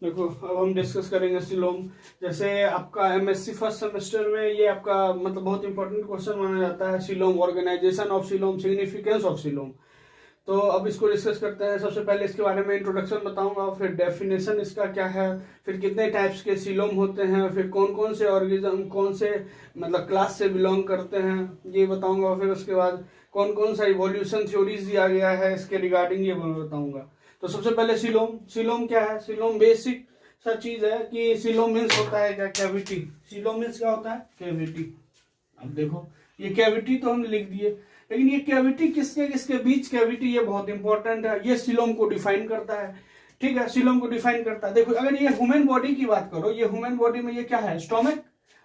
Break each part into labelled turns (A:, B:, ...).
A: देखो अब हम डिस्कस करेंगे सिलोम। जैसे आपका एमएससी फर्स्ट सेमेस्टर में ये आपका मतलब बहुत इंपॉर्टेंट क्वेश्चन माना जाता है, coelom, organisation of coelom, significance of coelom. तो अब इसको डिस्कस करते हैं। सबसे पहले इसके बारे में इंट्रोडक्शन बताऊंगा, फिर डेफिनेशन इसका क्या है, फिर कितने टाइप्स के सिलोम होते हैं, फिर कौन कौन से ऑर्गेनिज्म कौन से मतलब क्लास से बिलोंग करते हैं ये बताऊंगा, फिर उसके बाद कौन कौन सा इवोल्यूशन थ्योरीज दिया गया है इसके रिगार्डिंग ये बताऊंगा। तो सबसे पहले सिलोम। सिलोम क्या है? सिलोम बेसिक सा चीज है कि सिलोम मीन्स होता है क्या? कैविटी। सिलोम मीन्स क्या होता है? कैविटी। अब देखो ये कैविटी तो हमने लिख दिए, लेकिन ये कैविटी किसके किसके बीच कैविटी, ये बहुत इंपॉर्टेंट है। ये सिलोम को डिफाइन करता है, ठीक है, सिलोम को डिफाइन करता है। देखो अगर ये ह्यूमन बॉडी की बात करो, ये ह्यूमन बॉडी में ये क्या है? स्टोमक,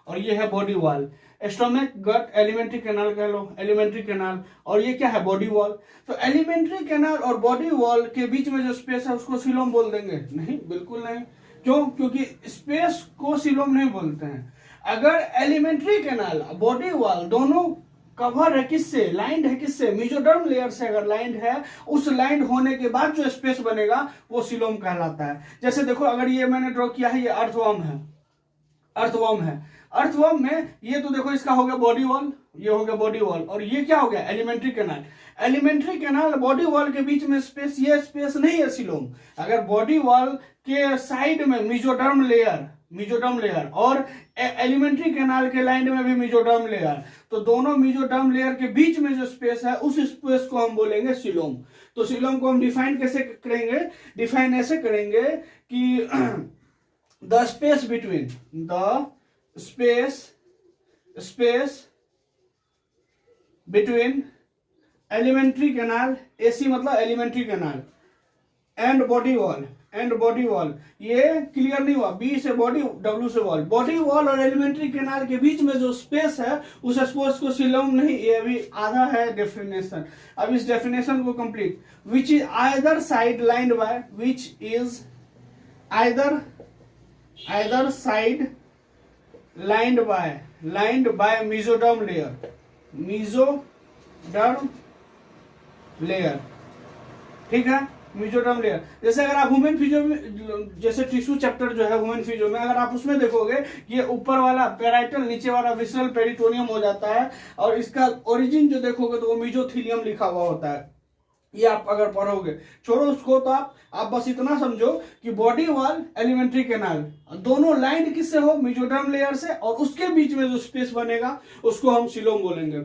A: और ये है बॉडी वॉल। स्टोमक, गट, एलिमेंट्री कैनाल कह लो, एलिमेंट्री कैनाल, और ये क्या है? Body wall. तो एलिमेंट्री कैनाल और बॉडी वॉल के बीच में जो स्पेस है उसको सिलोम बोल देंगे? नहीं, बिल्कुल नहीं। क्यों? क्योंकि स्पेस को सिलोम नहीं बोलते हैं। अगर एलिमेंट्री कैनाल, बॉडी वॉल दोनों कवर है किससे? लाइंड है किससे? मेसोडर्म लेयर से अगर लाइंड है, उस लाइंड होने के बाद जो स्पेस बनेगा वो सिलोम कहलाता है। जैसे देखो अगर ये मैंने ड्रॉ किया है, ये अर्थवर्म है, अर्थवर्म है। अर्थवर्म में ये तो देखो इसका हो गया बॉडी वॉल, ये हो गया बॉडी वॉल, और ये क्या हो गया? Alimentary canal. Alimentary canal body wall के बीच में स्पेस, ये स्पेस नहीं है सिलोम। अगर बॉडी वॉल के साइड में मेसोडर्म लेयर, मेसोडर्म लेयर, और एलिमेंट्री कैनाल के लाइन में भी मेसोडर्म लेयर, तो दोनों मेसोडर्म लेयर के बीच में जो स्पेस है उस स्पेस को हम बोलेंगे सिलोम। तो सिलोम को हम डिफाइन कैसे करेंगे? डिफाइन ऐसे करेंगे कि the space between, the space between alimentary canal, AC मतलब alimentary canal, and body wall, and body wall, ये क्लियर नहीं हुआ? बी से बॉडी, डब्ल्यू से वॉल। बॉडी वॉल और एलिमेंट्री कैनाल के बीच में जो स्पेस है उस स्पेस को सिलोम नहीं, ये अभी आधा है डेफिनेशन। अब इस डेफिनेशन को complete, which is either side lined bye, which is either side lined by mesoderm layer, mesoderm layer, ठीक है, मेसोडर्म लेयर। जैसे अगर आप ह्यूमन फिजियो में, जैसे टिश्यू चैप्टर जो है ह्यूमन फिजियो में, अगर आप उसमें देखोगे ये ऊपर वाला पैराइटल, नीचे वाला विसरल पेरिटोनियम हो जाता है, और इसका ओरिजिन जो देखोगे तो वो मेसोथीलियम लिखा हुआ होता है। ये आप अगर पढ़ोगे, छोड़ो उसको, तो आप बस इतना समझो कि बॉडी वॉल, एलिमेंट्री कैनाल दोनों लाइन किससे हो? मेसोडर्म लेयर से, और उसके बीच में जो स्पेस बनेगा उसको हम सिलोम बोलेंगे।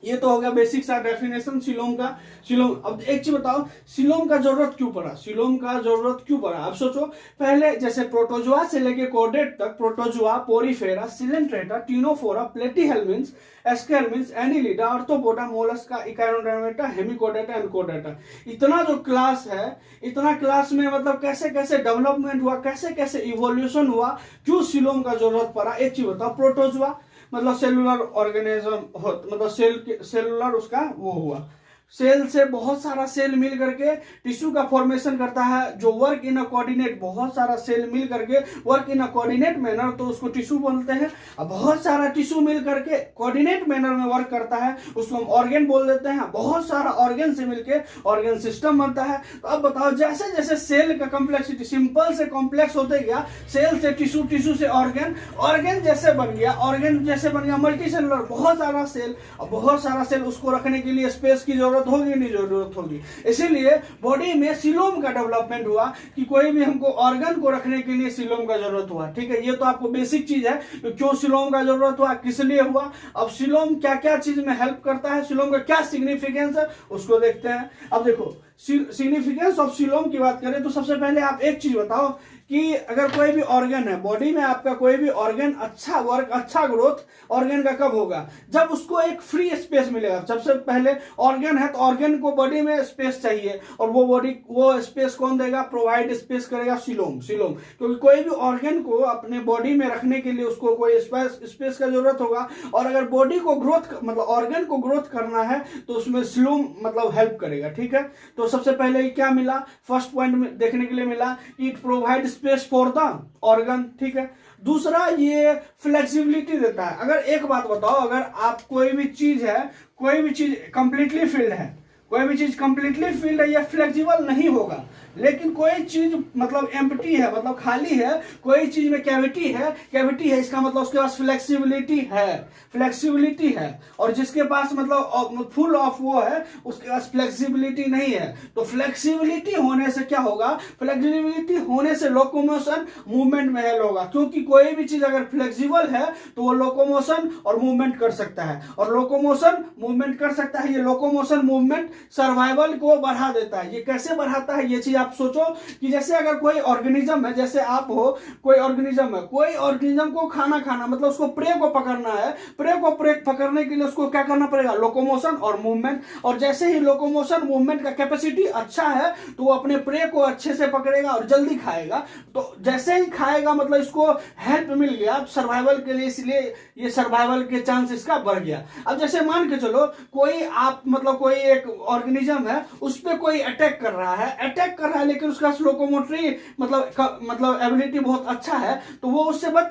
A: ये तो हो गया बेसिक सा डेफिनेशन सिलोम का। सिलोम, अब एक चीज बताओ, सिलोम का जरूरत क्यों पड़ा? सिलोम का जरूरत क्यों पड़ा? अब सोचो, पहले जैसे प्रोटोजुआ से लेके कॉर्डेट तक, protozoa, porifera, coelenterata, ctenophora, platyhelminthes, aschelminthes, annelida, arthropoda, mollusca, echinodermata, hemichordata, एनकोडेटा, इतना जो क्लास है, इतना क्लास में मतलब कैसे कैसे डेवलपमेंट हुआ, कैसे कैसे इवोल्यूशन हुआ, क्यों सिलोम का जरूरत पड़ा? एक चीज बताओ, प्रोटोजुआ मतलब सेलुलर ऑर्गेनिज्म, मतलब सेलुलर उसका वो हुआ, सेल से बहुत सारा सेल मिल करके टिश्यू का फॉर्मेशन करता है, जो वर्क इन अ कोऑर्डिनेट, बहुत सारा सेल मिल करके work in a coordinate manner, तो उसको टिश्यू बोलते हैं। अब बहुत सारा टिश्यू मिल करके कोऑर्डिनेट मैनर में वर्क करता है, उसको हम ऑर्गन बोल देते हैं। बहुत सारा ऑर्गन से मिलके ऑर्गन सिस्टम बनता है। तो अब बताओ, जैसे जैसे सेल का कॉम्प्लेक्सिटी सिंपल से कॉम्प्लेक्स होते गया, सेल से टिश्यू, टिश्यू से ऑर्गन, ऑर्गन जैसे बन गया, ऑर्गन जैसे बन गया मल्टी सेलुलर, बहुत सारा सेल, और बहुत सारा सेल, उसको रखने के लिए स्पेस की जरूरत होगी, नहीं जरूरत होगी। इसीलिए बॉडी में सिलोम का डेवलपमेंट हुआ कि कोई भी हमको ऑर्गन को रखने के लिए सिलोम का जरूरत हुआ, ठीक है। ये तो आपको बेसिक चीज है, क्यों सिलोम का जरूरत हुआ, किस लिए हुआ। अब सिलोम क्या क्या चीज में हेल्प करता है, सिलोम का क्या सिग्निफिकेंस है, उसको देखते हैं। अब देखो सिग्निफिकेंस ऑफ सिलोम की बात करें तो सबसे पहले आप एक चीज बताओ कि अगर कोई भी ऑर्गन है बॉडी में, आपका कोई भी ऑर्गन अच्छा वर्क, अच्छा ग्रोथ ऑर्गन का कब होगा? जब उसको एक फ्री स्पेस मिलेगा। सबसे पहले ऑर्गन है तो ऑर्गन को बॉडी में स्पेस चाहिए, और वो स्पेस कौन देगा? प्रोवाइड स्पेस करेगा सिलोम। क्योंकि कोई भी ऑर्गन को अपने बॉडी में रखने के लिए उसको कोई स्पेस का जरूरत होगा, और अगर बॉडी को ग्रोथ मतलब ऑर्गन को ग्रोथ करना है तो उसमें सिलोम मतलब हेल्प करेगा, ठीक है। तो सबसे पहले क्या मिला? फर्स्ट पॉइंट में देखने के लिए मिला, it provide space for the organ, ठीक है। दूसरा, ये फ्लेक्सिबिलिटी देता है। अगर एक बात बताओ, अगर आप कोई भी चीज है, कोई भी चीज कंप्लीटली फिल्ड है, कोई भी चीज कंप्लीटली फिल्ड है, ये फ्लेक्सिबल नहीं होगा। लेकिन कोई चीज मतलब एम्प्टी है, मतलब खाली है, कोई चीज में कैविटी है, इसका मतलब उसके पास फ्लेक्सिबिलिटी है। और जिसके पास मतलब फुल ऑफ वो है, उसके पास फ्लेक्सिबिलिटी नहीं है। तो फ्लेक्सिबिलिटी होने से क्या होगा, फ्लेक्सिबिलिटी होने से लोकोमोशन मूवमेंट में हेल्प होगा, क्योंकि कोई भी चीज अगर फ्लेक्सिबल है तो वो लोकोमोशन और मूवमेंट कर सकता है, और लोकोमोशन मूवमेंट कर सकता है। ये लोकोमोशन मूवमेंट सर्वाइवल को बढ़ा देता है। ये कैसे बढ़ाता है, ये चीज आप सोचो कि जैसे अगर कोई ऑर्गेनिज्म है, जैसे आप हो, कोई ऑर्गेनिज्म को खाना मतलब उसको प्रे को पकड़ना है, प्रे को पकड़ने के लिए उसको क्या करना पड़ेगा, लोकोमोशन और मूवमेंट। और जैसे ही लोकोमोशन मूवमेंट का कैपेसिटी अच्छा है तो वो अपने प्रे को अच्छे से पकड़ेगा और जल्दी खाएगा। तो जैसे ही खाएगा मतलब इसको हेल्प मिल गया सर्वाइवल के लिए, इसलिए ये सर्वाइवल के चांस इसका बढ़ गया। अब जैसे मान के चलो कोई एक ऑर्गेनिज्म है, उस पर कोई अटैक कर रहा है लेकिन उसका लोकोमोटरी मतलब एबिलिटी बहुत अच्छा है, तो वो उससे बच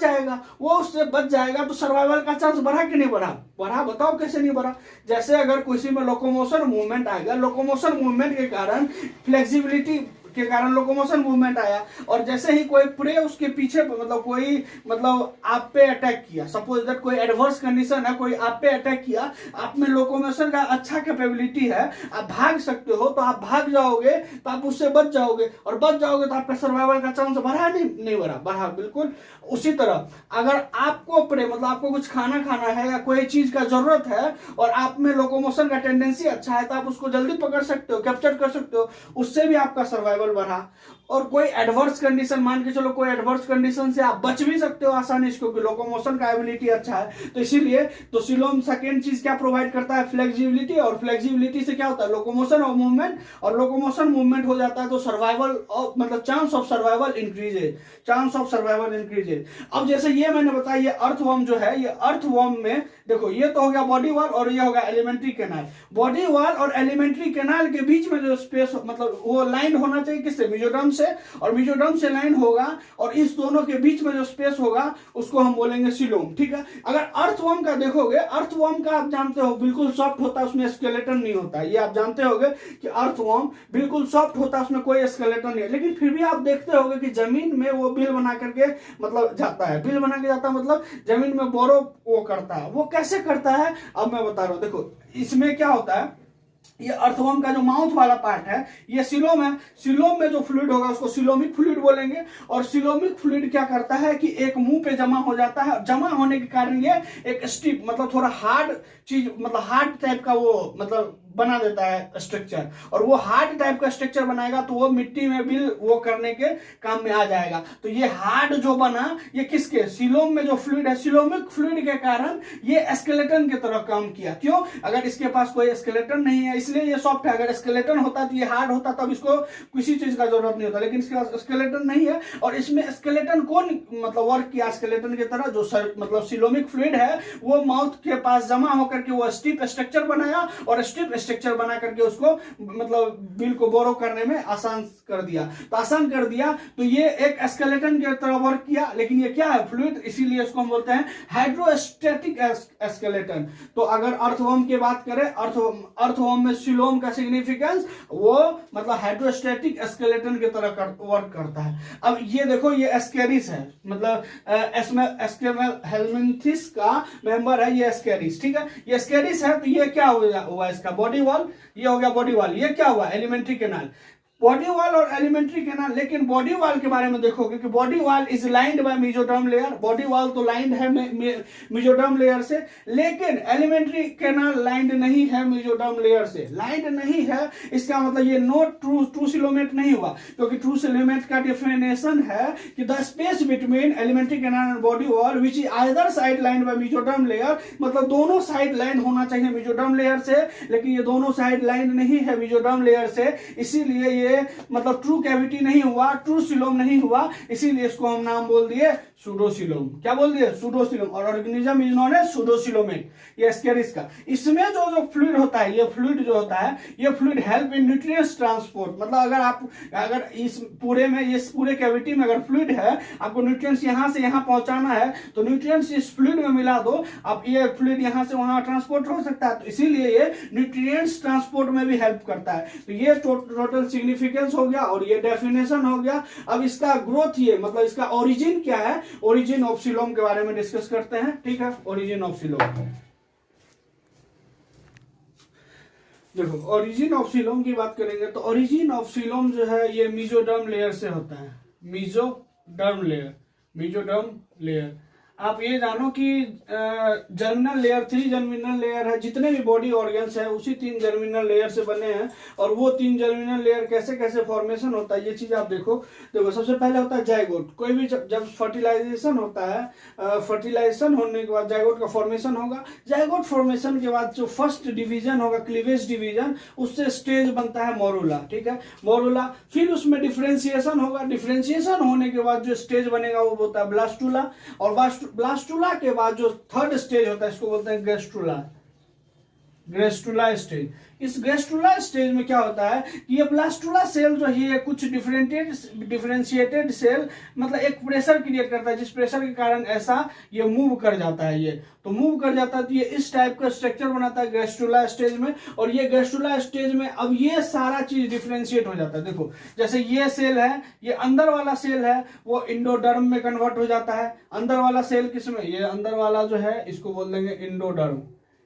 A: जाएगा। तो सर्वाइवल का चांस बढ़ा कि नहीं बढ़ा, बताओ कैसे नहीं बढ़ा। जैसे अगर किसी में लोकोमोशन मूवमेंट आएगा, लोकोमोशन मूवमेंट के कारण फ्लेक्सिबिलिटी के कारण लोकोमोशन मूवमेंट आया, और जैसे ही कोई प्रे उसके पीछे मतलब आप पे अटैक किया, सपोज दैट कोई एडवर्स कंडीशन है, कोई आप पे अटैक किया, आप में लोकोमोशन का अच्छा कैपेबिलिटी है, आप भाग सकते हो, तो आप भाग जाओगे तो आप उससे बच जाओगे, और बच जाओगे तो आपका सर्वाइवल का चांस बढ़ा नहीं बढ़ा बिल्कुल। उसी तरह अगर आपको प्रे मतलब आपको कुछ खाना है या कोई चीज का जरूरत है और आप में लोकोमोशन का टेंडेंसी अच्छा है, तो आप उसको जल्दी पकड़ सकते हो, कैप्चर कर सकते हो, उससे भी आपका सर्वाइवल बढ़ा। और कोई एडवर्स कंडीशन, मान के चलो कोई एडवर्स कंडीशन से आप बच भी सकते हो आसानी से, क्योंकि लोकोमोशन का एबिलिटी अच्छा है। तो इसीलिए तो सिलोम सेकेंड चीज क्या प्रोवाइड करता है, फ्लेक्सिबिलिटी, और फ्लेक्सिबिलिटी से क्या होता है, लोकोमोशन और मूवमेंट, और लोकोमोशन मूवमेंट हो जाता है तो सर्वाइवल मतलब चांस ऑफ सर्वाइवल इंक्रीजेज। अब जैसे ये मैंने बताया, ये अर्थवर्म जो है, ये अर्थवर्म में देखो, ये तो हो गया बॉडी वॉल और ये हो गया एलिमेंट्री कैनाल। बॉडी वॉल और एलिमेंट्री कैनाल के बीच में जो स्पेस मतलब वो लाइन होना चाहिए किससे, मेसोडर्म से, और मेसोडर्म से लाइन होगा, और इस दोनों के बीच में जो स्पेस होगा उसको हम बोलेंगे सिलोम। ठीक है। अगर अर्थवर्म का देखोगे, अर्थवर्म का आप जानते हो बिल्कुल सॉफ्ट होता है, उसमें स्केलेटन नहीं होता, ये आप जानते होगे कि अर्थवर्म बिल्कुल सॉफ्ट होता है, उसमें कोई स्केलेटन नहीं है। लेकिन फिर भी आप देखते होगे कि जमीन में वो बिल बना करके मतलब जाता है, बिल बना के जाता है, मतलब जमीन में बोरो वो करता है। वो कैसे करता है अब मैं बता रहा हूं। देखो इसमें क्या होता है, ये अर्थवर्म का जो माउथ वाला पार्ट है ये सिलोम है। सिलोम में जो फ्लूइड होगा उसको सिलोमिक फ्लूइड बोलेंगे। और सिलोमिक फ्लूइड क्या करता है कि एक मुंह पे जमा हो जाता है, जमा होने के कारण ये एक स्टिप मतलब थोड़ा हार्ड चीज मतलब हार्ड टाइप का वो मतलब बना देता है स्ट्रक्चर, और वो हार्ड टाइप का स्ट्रक्चर बनाएगा तो वो मिट्टी में भी वो करने के काम में आ जाएगा। तो ये हार्ड जो बना ये किसके, सिलोम में जो फ्लूइड है, सिलोमिक फ्लूइड के कारण ये स्केलेटन की तरह काम किया। क्यों, अगर इसके पास कोई स्केलेटन नहीं है इसलिए ये सॉफ्ट है। अगर स्केलेटन होता तो ये हार्ड होता, तब इसको किसी चीज का जरूरत नहीं होता, लेकिन इसके पास स्केलेटन नहीं है। और इसमें स्केलेटन कौन मतलब वर्क किया स्केलेटन की तरह, जो मतलब सिलोमिक फ्लूइड है वो माउथ के पास जमा होकर के वो स्टिप स्ट्रक्चर बनाया, और स्टिप स्ट्रक्चर बना करके उसको मतलब बिल को बोरो करने में आसान कर दिया। तो ये एक स्केलेटन की तरह वर्क किया, लेकिन ये क्या है, फ्लूइड, इसीलिए इसको हम बोलते हैं हाइड्रोस्टैटिक स्केलेटन। तो अगर अर्थवर्म की बात करें, अर्थवर्म में सिलोम का सिग्निफिकेंस वो मतलब हाइड्रोस्टैटिक स्केलेटन की तरह वर्क करता है। अब ये देखो ये एस्केरिस है, मतलब हेलमिंथिस का मेंबर है ये एस्केरिस। ठीक है, ये एस्केरिस है। तो ये क्या हुआ इसका बॉडी वॉल, ये हो गया बॉडी वॉल। ये क्या हुआ, एलिमेंट्री कैनाल। बॉडी वॉल और एलिमेंट्री कैनाल। लेकिन बॉडी वॉल के बारे में देखोगे कि body wall is lined by mesoderm layer. Body wall तो लाइंड है मेसोडर्म लेयर से, लेकिन एलिमेंट्री कैनाल लाइंड नहीं है मेसोडर्म लेयर से, लाइंड नहीं है। इसका मतलब ये नो ट्रू सिलोमेट नहीं हुआ, क्योंकि ट्रू सिलोमेट का डेफिनेशन है कि the space between alimentary canal and body wall which is either side lined by mesoderm layer, मतलब दोनों साइड लाइन होना चाहिए मेसोडर्म लेयर से, लेकिन ये दोनों साइड लाइन नहीं है मेसोडर्म लेयर से, इसीलिए ये मतलब ट्रू कैविटी नहीं हुआ, ट्रू सिलोम नहीं हुआ, इसीलिए इसको हम नाम बोल दिए सूडोसिलोम। क्या बोल दिए? सूडोसिलोम। और organism is known as pseudocoelomate, ये एस्केरिस का। इसमें जो फ्लूइड होता है, ये फ्लूइड जो होता है, ये fluid help in nutrients transport. मतलब अगर इस पूरे में, इस पूरे कैविटी में अगर फ्लूइड है, आपको न्यूट्रिएंट्स यहां से यहां पहुंचाना है, तो न्यूट्रिएंट्स इस फ्लूइड में मिला दो, अब ये फ्लूइड यहां से वहां ट्रांसपोर्ट हो सकता है, तो इसीलिए ये न्यूट्रिएंट्स ट्रांसपोर्ट में भी हेल्प करता है। तो ये टोटल सिग्निफिकेंस हो गया और ये डेफिनेशन हो गया। अब इसका ग्रोथ, ये मतलब इसका ओरिजिन क्या है, ओरिजिन ऑफ सिलोम के बारे में डिस्कस करते हैं। ठीक है, ओरिजिन ऑफ सिलोम। देखो, ओरिजिन ऑफ सिलोम की बात करेंगे तो ओरिजिन ऑफ सिलोम जो है ये मेसोडर्म लेयर से होता है। Mesoderm layer, mesoderm layer. आप ये जानो कि जर्मिनल लेयर 3 जर्मिनल लेयर है, जितने भी बॉडी ऑर्गन्स है उसी 3 जर्मिनल लेयर से बने हैं। और वो 3 जर्मिनल लेयर कैसे कैसे फॉर्मेशन होता है ये चीज आप देखो। सबसे पहले होता है जाइगोट। कोई भी जब फर्टिलाइजेशन होता है, फर्टिलाइजेशन होने के बाद जाइगोट का फॉर्मेशन होगा। जाइगोट फॉर्मेशन के बाद जो फर्स्ट डिवीजन होगा, क्लीवेज डिवीजन, उससे स्टेज बनता है मोरुला। ठीक है, मोरुला। फिर उसमें डिफ्रेंसिएशन होगा। डिफ्रेंसिएशन होने के बाद जो स्टेज बनेगा वो होता है ब्लास्टुला। और ब्लास्टुला के बाद जो थर्ड स्टेज होता है इसको बोलते हैं ग्रेस्टुला, ग्रेस्टुला स्टेज। इस ग्रेस्टुला स्टेज में क्या होता है कि ये ब्लास्टुला सेल जो है कुछ डिफरेंशिएटेड सेल, मतलब एक प्रेशर क्रिएट करता है, जिस प्रेशर के कारण ऐसा ये मूव कर जाता है। ये तो मूव कर जाता है तो ये इस टाइप का स्ट्रक्चर बनाता है ग्रेस्टुला स्टेज में। और ये ग्रेस्टुला स्टेज में अब ये सारा चीज डिफरेंशिएट हो जाता है। देखो, जैसे ये सेल है, ये अंदर वाला सेल है, वो इंडोडर्म में कन्वर्ट हो जाता है। अंदर वाला सेल किसमें? ये अंदर वाला जो है इसको बोल देंगे इंडोडर्म,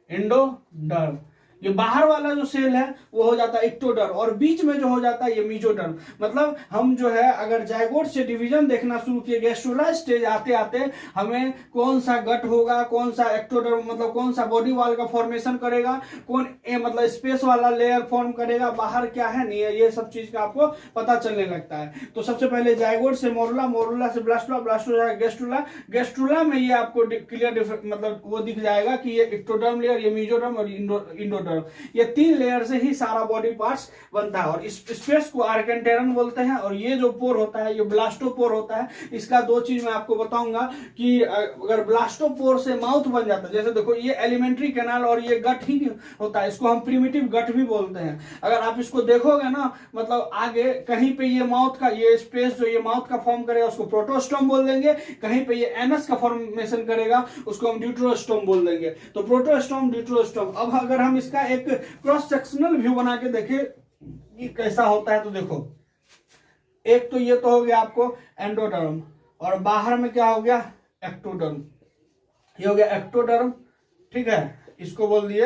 A: इंडोडर्म। ये बाहर वाला जो सेल है वो हो जाता है एक्टोडर्म। और बीच में जो हो जाता है ये मेसोडर्म। मतलब हम जो है अगर जाइगोट से डिवीजन देखना शुरू किए, गैस्ट्रुला स्टेज आते आते हमें कौन सा गट होगा, कौन सा एक्टोडर्म, मतलब कौन सा बॉडी वॉल का फॉर्मेशन करेगा, कौन मतलब स्पेस वाला लेयर फॉर्म करेगा, बाहर क्या है नहीं है, ये सब चीज का आपको पता चलने लगता है। तो सबसे पहले जाइगोट से मोरुला, मोरुला से ब्लास्टुला, ब्लास्टुला से गैस्ट्रुला, गैस्ट्रुला में ये आपको क्लियर मतलब वो दिख जाएगा कि ये एक्टोडर्म लेयर, ये मेसोडर्म और इंडोडर्म। ये 3 लेयर से ही सारा बॉडी पार्ट्स बनता है। और इस स्पेस को आर्केंटेरन बोलते हैं। और ये जो पोर होता है ये ब्लास्टोपोर होता है। इसका 2 चीज मैं आपको बताऊंगा कि अगर ब्लास्टोपोर से माउथ बन जाता है, जैसे देखो ये एलिमेंट्री कैनाल और ये गट ही होता है, इसको हम प्रिमिटिव गट भी बोलते हैं। अगर आप इसको देखोगे ना, मतलब आगे कहीं पे ये माउथ का ये स्पेस जो ये माउथ का फॉर्म करेगा उसको प्रोटोस्टोम बोल देंगे, कहीं पे ये एनस का फॉर्मेशन करेगा उसको हम ड्यूटरोस्टोम बोल देंगे। तो प्रोटोस्टोम, ड्यूटरोस्टोम। अब अगर हम इसका एक क्रॉस सेक्शनल व्यू बना के देखें कि कैसा होता है, तो देखो, एक तो ये तो हो गया आपको एंडोडर्म, और बाहर में क्या हो गया? एक्टोडर्म। ये हो गया एक्टोडर्म। ठीक है, इसको बोल दिए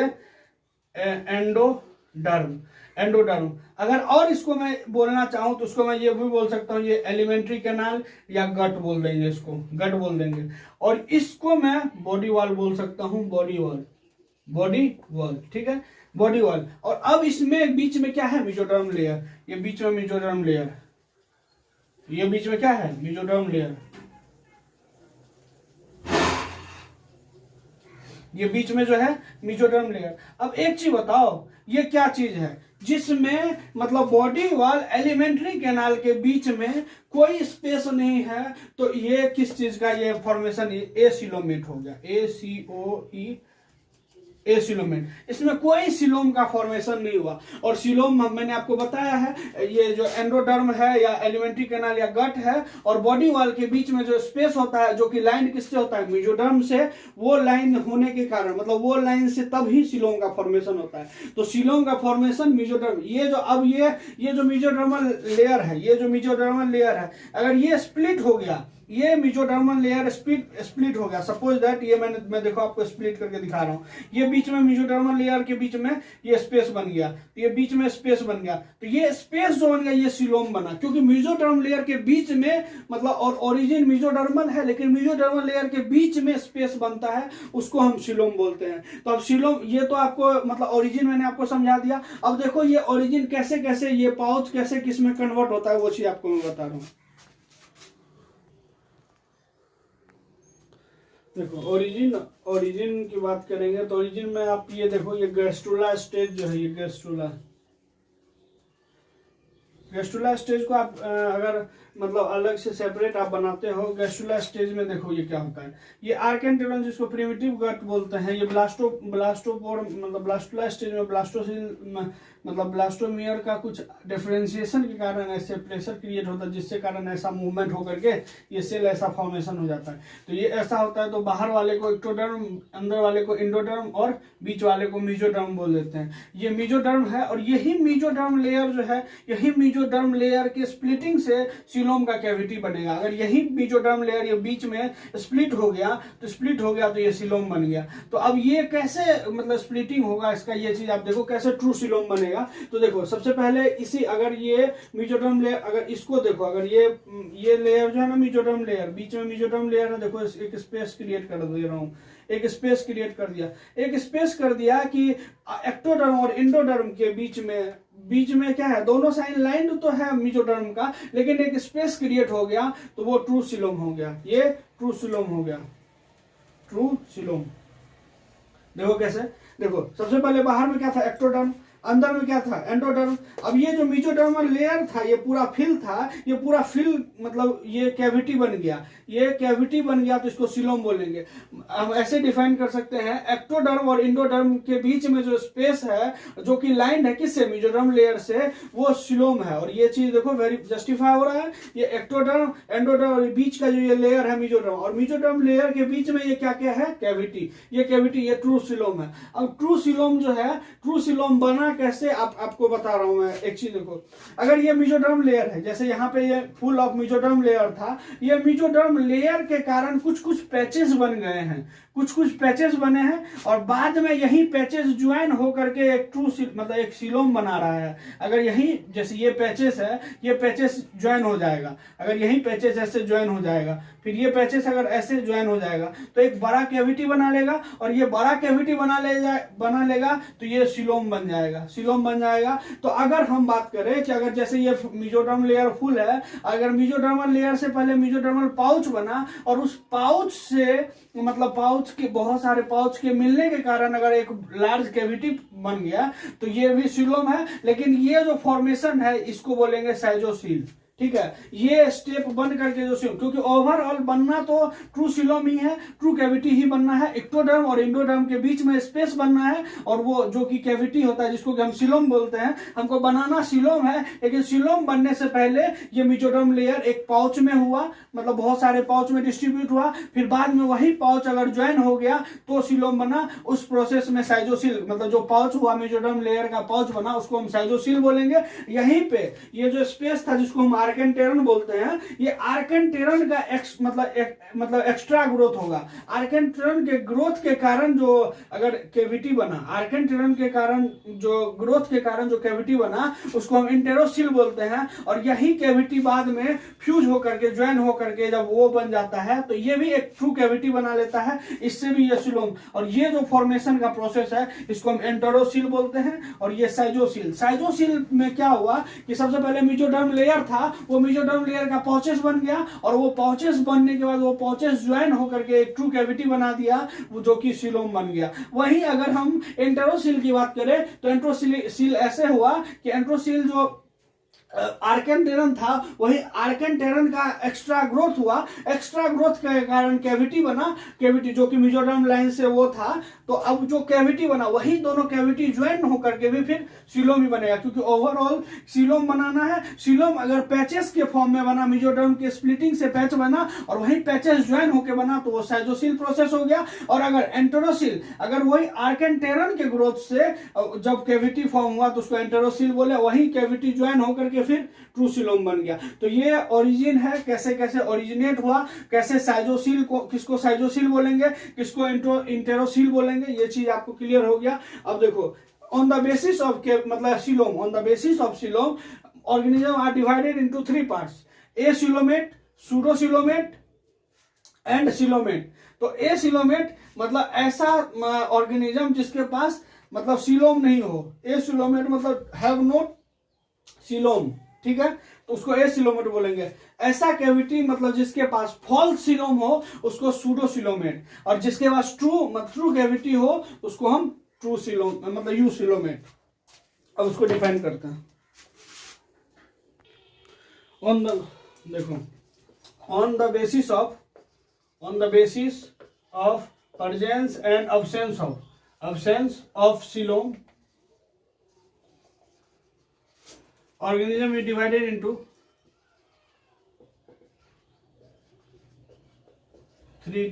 A: एंडोडर्म, एंडोडर्म। अगर और इसको मैं बोलना चाहूं तो उसको मैं ये भी बोल सकता हूं, ये एलिमेंट्री कैनाल या गट बोल देंगे, इसको गट बोल देंगे। और इसको मैं बॉडी वॉल बोल सकता हूं, बॉडी वॉल, बॉडी वॉल। ठीक है, बॉडी वॉल। और अब इसमें बीच में क्या है? Mesoderm layer. ये बीच में मेसोडर्म लेयर, ये बीच में क्या है? Mesoderm layer. ये बीच में जो है मेसोडर्म लेयर। अब एक चीज बताओ, ये क्या चीज है जिसमें मतलब बॉडी वॉल एलिमेंट्री कैनाल के बीच में कोई स्पेस नहीं है? तो ये किस चीज का ये फॉर्मेशन? एसिलोमेट हो गया, ACOE, एसिलोमेट। इसमें कोई सिलोम का फॉर्मेशन नहीं हुआ। और सिलोम मैंने आपको बताया है, ये जो एंडोडर्म है या एलिमेंट्री कैनाल या गट है और बॉडी वॉल के बीच में जो स्पेस होता है, जो कि लाइन किससे होता है? मेसोडर्म से। वो लाइन होने के कारण, मतलब वो लाइन से तब ही सिलोम का फॉर्मेशन होता है। तो सिलोम का फॉर्मेशन मेसोडर्म, ये जो अब ये जो मेसोडर्मल लेयर है, ये जो मेसोडर्मल लेयर है, अगर ये स्प्लिट हो गया, ये मेसोडर्मल लेयर स्प्लिट हो गया, सपोज दैट ये मैं देखो आपको स्प्लिट करके दिखा रहा हूं, ये बीच में मेसोडर्मल लेयर के बीच में ये स्पेस बन गया, तो ये बीच में स्पेस बन गया, तो ये स्पेस जो बन गया ये सिलोम बना, क्योंकि मेसोडर्म लेयर के बीच में मतलब और ओरिजिन मेसोडर्मल है, लेकिन मेसोडर्मल लेयर के बीच में स्पेस बनता है, उसको हम सिलोम बोलते हैं। तो अब सिलोम, ये तो आपको मतलब ओरिजिन मैंने आपको समझा दिया। अब देखो ये ओरिजिन कैसे कैसे, ये पाउच कैसे किस में कन्वर्ट होता है वो चीज आपको मैं बता रहा हूँ। देखो ओरिजिन की बात करेंगे तो ओरिजिन में आप ये देखो, ये गैस्ट्रुला स्टेज जो है, ये गैस्ट्रुला गैस्ट्रुला स्टेज को आप अगर मतलब अलग से सेपरेट आप बनाते हो, गैस्ट्रुला स्टेज में देखो ये क्या होता है, ये आर्केंटेरन जिसको प्रिमिटिव गट बोलते हैं, ये ब्लास्टोपोर मतलब ब्लास्टुला स्टेज में ब्लास्टोसिल मतलब ब्लास्टोमियर का कुछ डिफरेंशिएशन के कारण ऐसे प्रेशर क्रिएट होता है, जिससे कारण ऐसा मूवमेंट होकर के ये सेल ऐसा फॉर्मेशन हो जाता है। तो ये ऐसा होता है, तो बाहर वाले को एक्टोडर्म, अंदर वाले को एंडोडर्म और बीच वाले को मेसोडर्म बोल देते हैं। ये मेसोडर्म है और यही मेसोडर्म लेयर जो है, यही मेसोडर्म लेयर के स्प्लिटिंग से सीलोम का कैविटी बनेगा। अगर यही मेसोडर्म लेयर ये बीच में स्प्लिट हो गया तो ये सीलोम बन गया। तो अब ये कैसे मतलब स्प्लिटिंग होगा इसका, ये चीज आप देखो कैसे ट्रू सीलोम बनेगा। तो देखो सबसे पहले इसी, अगर ये मेसोडर्म लेयर, अगर इसको देखो, अगर ये लेयर जो है ना मेसोडर्म लेयर, बीच में मेसोडर्म लेयर है, देखो एक स्पेस क्रिएट कर दे रहा हूं, एक स्पेस क्रिएट कर दिया, एक स्पेस कर दिया कि एक्टोडर्म और एंडोडर्म के बीच में क्या है, दोनों साइड लाइन तो है मेसोडर्म का, लेकिन एक स्पेस क्रिएट हो गया तो वो ट्रू सीलोम हो गया। ये ट्रू सीलोम हो गया, ट्रू सीलोम। देखो कैसे, देखो सबसे पहले बाहर में क्या था, एक्टोडर्म, अंदर में क्या था, एंडोडर्म। अब ये जो मेसोडर्मल लेयर था, ये पूरा फिल था, ये पूरा फिल मतलब ये कैविटी बन गया, ये कैविटी बन गया तो इसको सीलोम बोलेंगे। हम ऐसे डिफाइन कर सकते हैं, एक्टोडर्म और एंडोडर्म के बीच में जो स्पेस है, जो कि लाइन है किससे, मेसोडर्म लेयर से, वो सीलोम है। और ये चीज देखो वेरी जस्टिफाई हो रहा है, ये एक्टोडर्म एंडोडर्म और बीच का जो ये लेयर है मेसोडर्म, और मेसोडर्म लेयर के बीच में ये क्या क्या है, कैविटी, ये कैविटी, ये ट्रू सीलोम है। अब ट्रू सीलोम जो है, ट्रू सीलोम बना कैसे, आपको बता रहा हूं मैं। एक चीज देखो, अगर ये मेसोडर्म लेयर है, जैसे यहाँ पे ये फुल ऑफ मेसोडर्म लेयर था, ये मेसोडर्म लेयर के कारण कुछ पैचेस बन गए हैं, कुछ पैचेस बने हैं, और बाद में यही पैचेस ज्वाइन होकर के एक ट्रू मतलब एक सीलोम बना रहा है। अगर यही, जैसे ये पैचेस है, ये पैचेस ज्वाइन हो जाएगा, अगर यही पैचेस ऐसे ज्वाइन हो जाएगा, फिर ये पैचेस अगर ऐसे ज्वाइन हो जाएगा तो एक बड़ा कैविटी बना लेगा, और ये बड़ा कैविटी बना लेगा तो ये सीलोम बन जाएगा, सीलोम बन जाएगा। तो अगर हम बात करें कि अगर जैसे ये मेसोडर्म लेयर फुल है, अगर मेसोडर्मल लेयर से पहले मेसोडर्मल पाउच बना, और उस पाउच से मतलब पाउच के बहुत सारे पाउच के मिलने के कारण अगर एक लार्ज कैविटी बन गया तो ये भी सीलोम है। लेकिन ये जो फॉर्मेशन है इसको बोलेंगे साइजोसील, ठीक है। ये स्टेप बन करके जो सीलोम, क्योंकि ओवरऑल बनना तो ट्रू सीलोम ही है, ट्रू कैविटी ही बनना है, एक्टोडर्म और एंडोडर्म के बीच में स्पेस बनना है, और वो जो कि कैविटी होता है जिसको कि हम सीलोम बोलते हैं, हमको बनाना सीलोम है। लेकिन सीलोम बनने से पहले ये मेसोडर्म लेयर एक पाउच में हुआ, मतलब बहुत सारे पाउच में डिस्ट्रीब्यूट हुआ, फिर बाद में वही पाउच अगर ज्वाइन हो गया तो सीलोम बना। उस प्रोसेस में साइजोसील, मतलब जो पाउच हुआ मेसोडर्म लेयर का पाउच बना, उसको हम साइजोसील बोलेंगे। यहीं पे ये जो स्पेस था जिसको हम आर्केंटेरन बोलते हैं, ये आर्केंटेरन का मतलब एक्स्ट्रा ग्रोथ होगा। आर्केंटेरन के ग्रोथ के कारण जो अगर कैविटी बना, आर्केंटेरन के कारण जो ग्रोथ के कारण जो कैविटी बना, उसको हम इंटेरोसील बोलते हैं। और यही कैविटी बाद में फ्यूज होकर के, ज्वाइन होकर के जब वो बन जाता है तो ये भी एक ट्रू कैविटी बना लेता है, इससे भी ये सीलोम। और ये जो फॉर्मेशन का प्रोसेस है इसको हम एंटेरोसील बोलते हैं, और ये साइजोसील। साइजोसील में क्या हुआ कि सबसे पहले मेसोडर्म लेयर था, वो मेसोडर्म लेयर का पाउचेस बन गया, और वो पाउचेस बनने के बाद वो पाउचेस ज्वाइन होकर के एक ट्रू कैविटी बना दिया, वो जो कि सीलोम बन गया। वहीं अगर हम एंटेरोसील की बात करें तो एंटेरोसील ऐसे हुआ कि एंटेरोसील जो आर्केंटेरन था, वही आर्केंटेरन का एक्स्ट्रा ग्रोथ हुआ, एक्स्ट्रा ग्रोथ के कारण कैविटी बना, कैविटी जो कि मेसोडर्म लाइन से वो था, तो अब जो कैविटी बना वही दोनों कैविटी ज्वाइन होकर के भी फिर सीलोम ही बनेगा। क्योंकि ओवरऑल सीलोम बनाना है, सीलोम अगर पैचेस के फॉर्म में बना, मेसोडर्म के स्प्लिटिंग से पैच बना और वही पैचेस ज्वाइन होकर बना तो वो साइजोसील प्रोसेस हो गया। और अगर एंटेरोसील, अगर वही आर्केंटेरन के ग्रोथ से जब कैविटी फॉर्म हुआ तो उसको एंटेरोसील बोले, वही कैविटी ज्वाइन होकर के फिर ट्रू सीलोम बन गया। तो ये ओरिजिन है, कैसे कैसे ओरिजिनेट हुआ, कैसे साइजोसील को, किसको साइजोसील बोलेंगे, किसको इंटेरोसील बोलेंगे, ये चीज आपको क्लियर हो गया। अब देखो, ऑन द बेसिस ऑफ मतलब coelom, on the basis of coelom organism are divided into 3 parts, acoelomate, pseudocoelomate and coelomate. तो एसीलोमेट मतलब ऐसा ऑर्गेनिज्म जिसके पास मतलब सीलोम नहीं हो, एसीलोमेट मतलब हैव नॉट सीलोम, ठीक है, तो उसको एसीलोमेट बोलेंगे। ऐसा कैविटी मतलब जिसके पास फॉल्स सीलोम हो उसको सूडोसीलोमेट, और जिसके पास ट्रू कैविटी हो उसको हम ट्रू सीलोम मतलब यू सीलोमेट। अब उसको डिफाइन करते हैं। ऑन द, देखो, on the basis of presence and absence of coelom organism is divided into three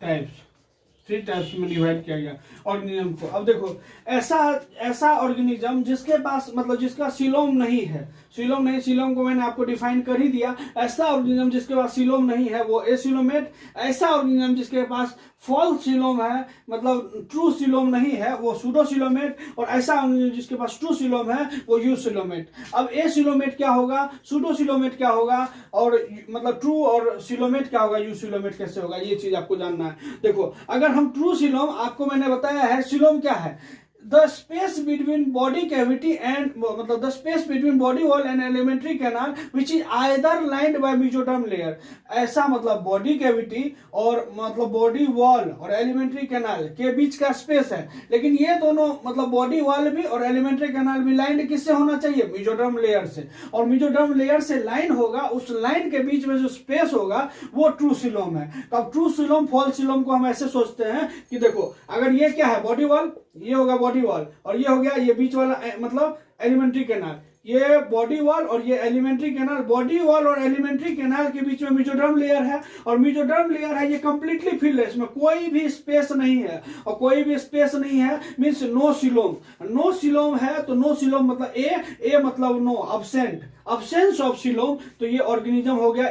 A: types में डिवाइड किया गया ऑर्गेनिज्म को। अब देखो, ऐसा ऑर्गेनिज्म जिसके पास मतलब जिसका सीलोम नहीं है, सीलोम को मैंने आपको डिफाइन कर ही दिया। ऐसा ऑर्गेनिज्म जिसके पास सीलोम नहीं है वो एसीलोमेट, ऐसा ऑर्गेनिज्म जिसके पास फॉल्स सीलोम है मतलब ट्रू सीलोम नहीं है वो सूडोसीलोमेट, और ऐसा ऑर्गेनिज्म जिसके पास ट्रू सीलोम है वो यूसीलोमेट। अब एसीलोमेट क्या होगा, सूडोसीलोमेट क्या होगा, और मतलब ट्रू और सीलोमेट क्या होगा, यूसीलोमेट कैसे होगा, ये चीज आपको जानना है। देखो, अगर हम ट्रू सीलोम, आपको मैंने बताया है सीलोम क्या है, the space between body cavity and मतलब the space between body wall and alimentary canal which is either lined by mesoderm layer. ऐसा मतलब बॉडी कैविटी और मतलब बॉडी वॉल और एलिमेंट्री कैनाल के बीच का स्पेस है, लेकिन ये दोनों मतलब बॉडी वॉल भी और एलिमेंट्री कैनाल भी लाइंड किससे होना चाहिए, मेसोडर्म लेयर से, और मेसोडर्म लेयर से लाइन होगा, उस लाइन के बीच में जो स्पेस होगा वो ट्रू सीलोम है। तो अब ट्रू सीलोम फॉल्स सीलोम को हम ऐसे सोचते हैं कि देखो, अगर ये क्या है बॉडी वॉल, ये होगा बॉडी वॉल, और ये हो गया ये बीच वाला मतलब एलिमेंट्री कैनाल, ये बॉडी वॉल और ये एलिमेंट्री कैनाल, बॉडी वॉल और एलिमेंट्री कैनाल के बीच में मेसोडर्म लेयर है, और मेसोडर्म लेयर है ये कंप्लीटली फिल्ड है, इसमें कोई भी स्पेस नहीं है, और कोई भी स्पेस नहीं है मींस नो सीलोम है, तो नो सीलोम मतलब ए मतलब नो, अब्सेंस ऑफ सीलोम, तो ये ऑर्गेनिज्म हो गया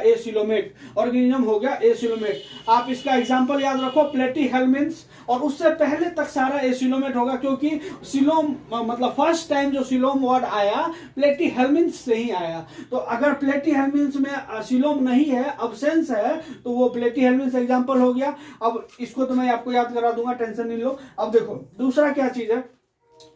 A: एसीलोमेट, आप इसका एग्जांपल याद रखो, प्लेटीहेल्मिन्थ्स, और उससे पहले तक सारा एसीलोमेट होगा, क्योंकि सीलोम मतलब फर्स्ट टाइम जो सीलोम वर्ड आया प्लेटीहेल्मिन्थ्स से ही आया। तो अगर प्लेटीहेल्मिन्थ्स में सीलोम नहीं है, अब्सेंस है, तो वो प्लेटीहेल्मिन्थ्स एग्जांपल हो गया। अब इसको तो मैं आपको याद करा दूंगा, टेंशन नहीं लो। अब देखो दूसरा क्या चीज है,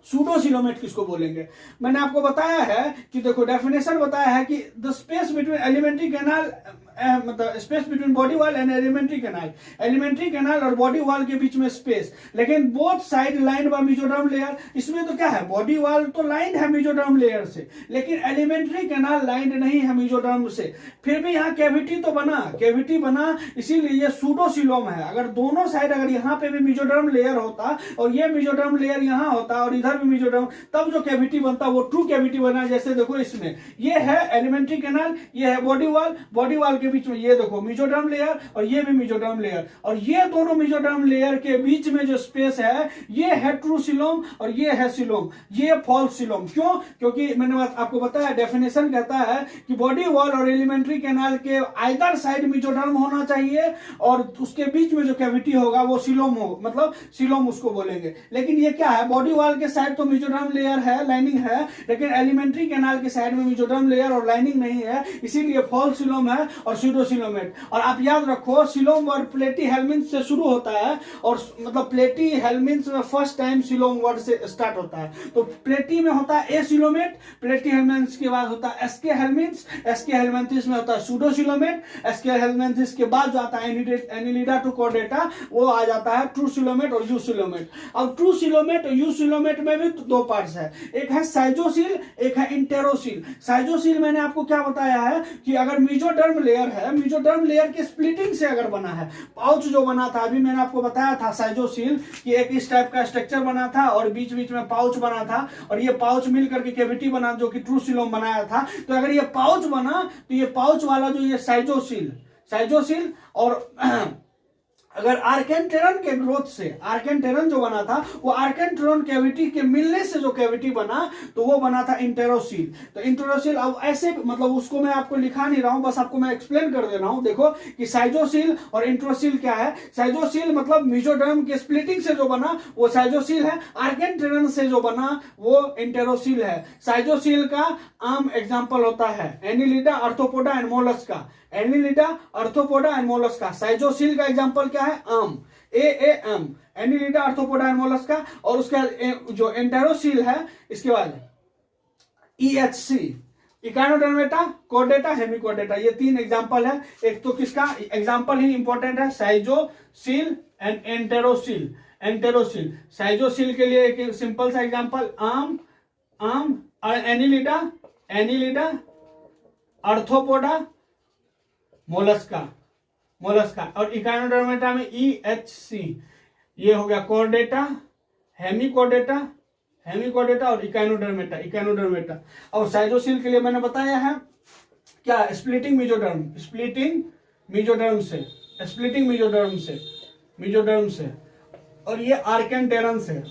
A: सूडोसीलोमेट किसको बोलेंगे, मैंने आपको बताया है कि देखो डेफिनेशन बताया है कि the space between alimentary canal मतलब space between body wall and alimentary canal और बॉडी वॉल के बीच में स्पेस, लेकिन both side lined by mesoderm layer. इसमें तो क्या है, बॉडी वॉल तो लाइंड है मेसोडर्म लेयर से, लेकिन एलिमेंट्री कैनाल लाइंड नहीं है मेसोडर्म से, फिर भी यहाँ कैविटी बना, इसीलिए ये सूडोसीलोम है। अगर दोनों साइड, अगर यहाँ पे भी मेसोडर्म लेयर होता और ये मेसोडर्म लेयर यहाँ होता और इधर भी मेसोडर्म, तब जो कैविटी बनता वो ट्रू कैविटी बना। जैसे देखो इसमें ये है एलिमेंट्री कैनाल, ये है बॉडी वॉल के बीच में ये देखो मेसोडर्म लेयर और ये भी मेसोडर्म लेयर, और ये दोनों मेसोडर्म लेयर के बीच में जो स्पेस है ये है ट्रू सीलोम और ये है सीलोम, ये फॉल्स सीलोम। क्यों? क्योंकि मैंने आपको बताया डेफिनेशन कहता है कि बॉडी वॉल और एलिमेंट्री कैनाल के आइदर साइड मेसोडर्म होना चाहिए और उसके बीच में जो कैविटी होगा वो सीलोम हो, मतलब सीलोम उसको बोलेंगे। लेकिन ये क्या है, बॉडी वॉल के साइड तो मेसोडर्म लेयर है, लाइनिंग है, लेकिन एलिमेंट्री कैनाल के साइड में मेसोडर्म लेयर और लाइनिंग नहीं है, इसीलिए फॉल्स सीलोम है और सूडोसीलोमेट। और आप याद रखो सीलोम वर्ड प्लेटीहेल्मिन्थ्स से शुरू होता है, और मतलब प्लेटीहेल्मिन्थ्स में फर्स्ट टाइम सीलोम वर्ड से स्टार्ट होता है। तो प्लेटी में होता है एसीलोमेट, प्लेटीहेल्मिन्थ्स के बाद होता है एस्केहेल्मिन्थ्स में होता है सूडोसीलोमेट, एस्केहेल्मिन्थ्स के बाद जो आता है एनिलिडा टू कॉर्डेटा वो आ जाता है ट्रू सीलोमेट और यूसीलोमेट। अब ट्रू सीलोमेट और यूसीलोमेट में भी दो पार्ट्स है, एक है साइजोसील, एक है इंटेरोसील। साइजोसील मैंने आपको क्या बताया है कि अगर मेसोडर्म लेयर है, मेसोडर्म लेयर के स्प्लिटिंग से अगर बना है, पाउच जो बना था अभी मैंने आपको बताया था साइजोसील कि एक इस टाइप का स्ट्रक्चर बना था और बीच बीच में पाउच बना था, और ये पाउच मिल करके कैविटी बना जो कि ट्रू सीलोम बनाया था। तो अगर ये पाउच बना तो ये पाउच वाला जो ये साइजोसील और अगर आर्केंटेरन के ग्रोथ से, आर्केंटेरन जो बना था वो आर्केंटेरन कैविटी के मिलने से जो कैविटी बना तो वो बना था इंटेरोसील। तो इंटेरोसील अब ऐसे मतलब उसको मैं आपको लिखा नहीं रहा हूं, बस आपको मैं एक्सप्लेन कर दे रहा हूं। देखो कि साइजोसील और इंटेरोसील क्या है, साइजोसील मतलब मेसोडर्म के स्प्लिटिंग से जो बना वो साइजोसील है, आर्केंटेरन से जो बना वो इंटेरोसील है। साइजोसील का आम एग्जाम्पल होता है annelida, arthropoda and mollusca, annelida, arthropoda and mollusca. साइजोसील का एग्जांपल क्या है, आम, A M, annelida, arthropoda and mollusca. और उसका जो एंटेरोसील है इसके बाद ईएचसी, इकानोडर्मेटा, कॉर्डेटा, हेमिकॉर्डेटा, ये तीन एग्जांपल है। एक तो किसका एग्जांपल ही इंपॉर्टेंट है, साइजोसील एंड एंटेरोसील। साइजोसील के लिए एक सिंपल सा एग्जांपल आम, एनिलिडा, आर्थ्रोपोडा, मोलस्का, मोलस्का। और इकाइनोडर्मेटा में EHC, ये हो गया कॉर्डेटा, हेमिकोडेटा, हेमिकोडेटा और इकाइनोडर्मेटा, इकाइनोडर्मेटा। और साइटोसील के लिए मैंने बताया है क्या, स्प्लिटिंग मेजोडर्म, स्प्लिटिंग मेजोडर्म से, स्प्लिटिंग मेजोडर्म से, मेजोडर्म से। और ये आर्केंटेरन से,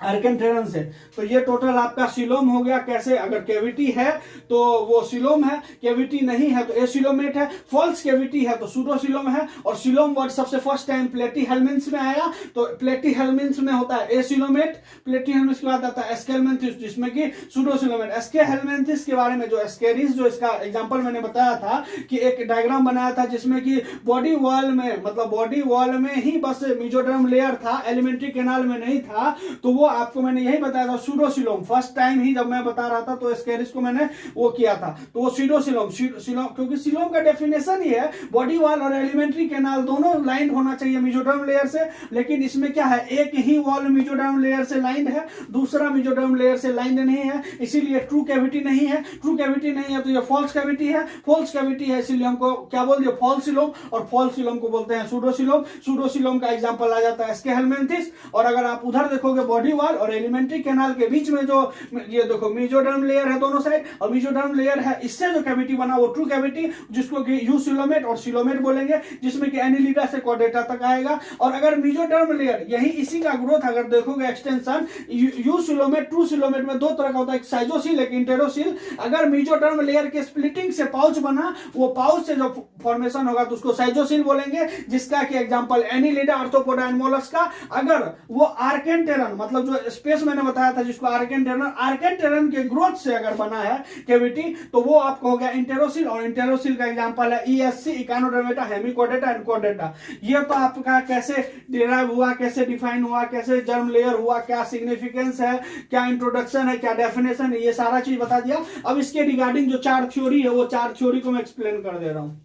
A: आर्केंटेरन से। तो ये टोटल आपका सिलोम हो गया। कैसे, अगर कैविटी है तो वो सिलोम है, कैविटी नहीं है तो एसिलोमेट है, फॉल्स कैविटी है तो सूडोसिलोम है। और सिलोम वर्ड सबसे फर्स्ट टाइम प्लेटीहेल्मिन्थ में आया, तो प्लेटीहेल्मिन्थ में होता है एसिलोमेट, प्लेटीहेल्मिन्थ के बाद आता है एस्केलमेंथिस, जिसमें कि सूडोसिलोमेट। एस्केहेल्मिन्थिस के बारे में जो एस्केरिस, जो इसका एग्जांपल मैंने बताया था कि एक डायग्राम बनाया था जिसमें कि बॉडी वॉल में, मतलब बॉडी वॉल में ही बस मेजोडर्म लेयर था, एलिमेंट्री कैनाल में नहीं था। तो वो आपको मैंने यही बताया था सूडोसिलोम, फर्स्ट टाइम ही जब मैं बता रहा था तो एस्केरिस को मैंने वो किया था। तो वो सूडोसिलोम, सिलोम, क्योंकि सिलोम का डेफिनेशन ही है बॉडी वॉल और एलिमेंट्री कैनाल दोनों लाइन होना चाहिए मेजोडर्म लेयर से। लेकिन इसमें क्या है, एक ही वॉल मेजोडर्म लेयर से लाइन है, दूसरा मेजोडर्म लेयर से लाइन नहीं है, इसीलिए ट्रू कैविटी नहीं है। ट्रू कैविटी नहीं है तो ये फॉल्स कैविटी है, फॉल्स कैविटी है, इसीलिए हमको क्या बोल दिया, फॉल्स सिलोम। और फॉल्स सिलोम को बोलते हैं सूडोसिलोम। सूडोसिलोम का एग्जांपल आ जाता है एस्केहेल्मिन्थिस। और अगर आप उधर देखोगे बॉडी वॉल और एलिमेंट्री कैनाल के बीच में जो ये देखो मेजोडर्म लेयर है दोनों साइड, और मेजोडर्म लेयर है, इससे जो कैविटी बना वो ट्रू कैविटी, जिसको कि यूसिलोमेट और सिलोमेट बोलेंगे, जिसमें कि एनिलिडा से कॉर्डेटा तक आएगा। और अगर मेजोडर्म लेयर यही इसी का ग्रोथ अगर देखोगे एक्सटेंशन, यूसिलोमेट, ट्रू सिलोमेट में दो तरह का होता है, एक साइजोसिल, एक इंटेरोसिल। अगर मेजोडर्म लेयर के स्प्लिटिंग से पाउच बना, वो पाउच से जो फॉर्मेशन होगा तो उसको साइजोसिल बोलेंगे, जिसका कि example Annelida, arthropoda and Mollusca. अगर वो आर्केंटेरन, मतलब जो स्पेस मैंने बताया था जिसको आर्केंटेरन, आर्केंटेरन के ग्रोथ से अगर बना है कैविटी तो वो आपको हो गया इंटेरोसिल। और इंटेरोसिल का एग्जांपल है ESC, Echinodermata, hemichordata and Chordata. ये तो आपका कैसे डिराइव हुआ, कैसे डिफाइन हुआ, कैसे जर्म लेयर हुआ, क्या सिग्निफिकेंस है, क्या इंट्रोडक्शन है, क्या डेफिनेशन है, ये सारा चीज बता दिया। अब इसके रिगार्डिंग जो 4 थ्योरी है वो 4 थ्योरी को मैं एक्सप्लेन कर दे रहा हूं।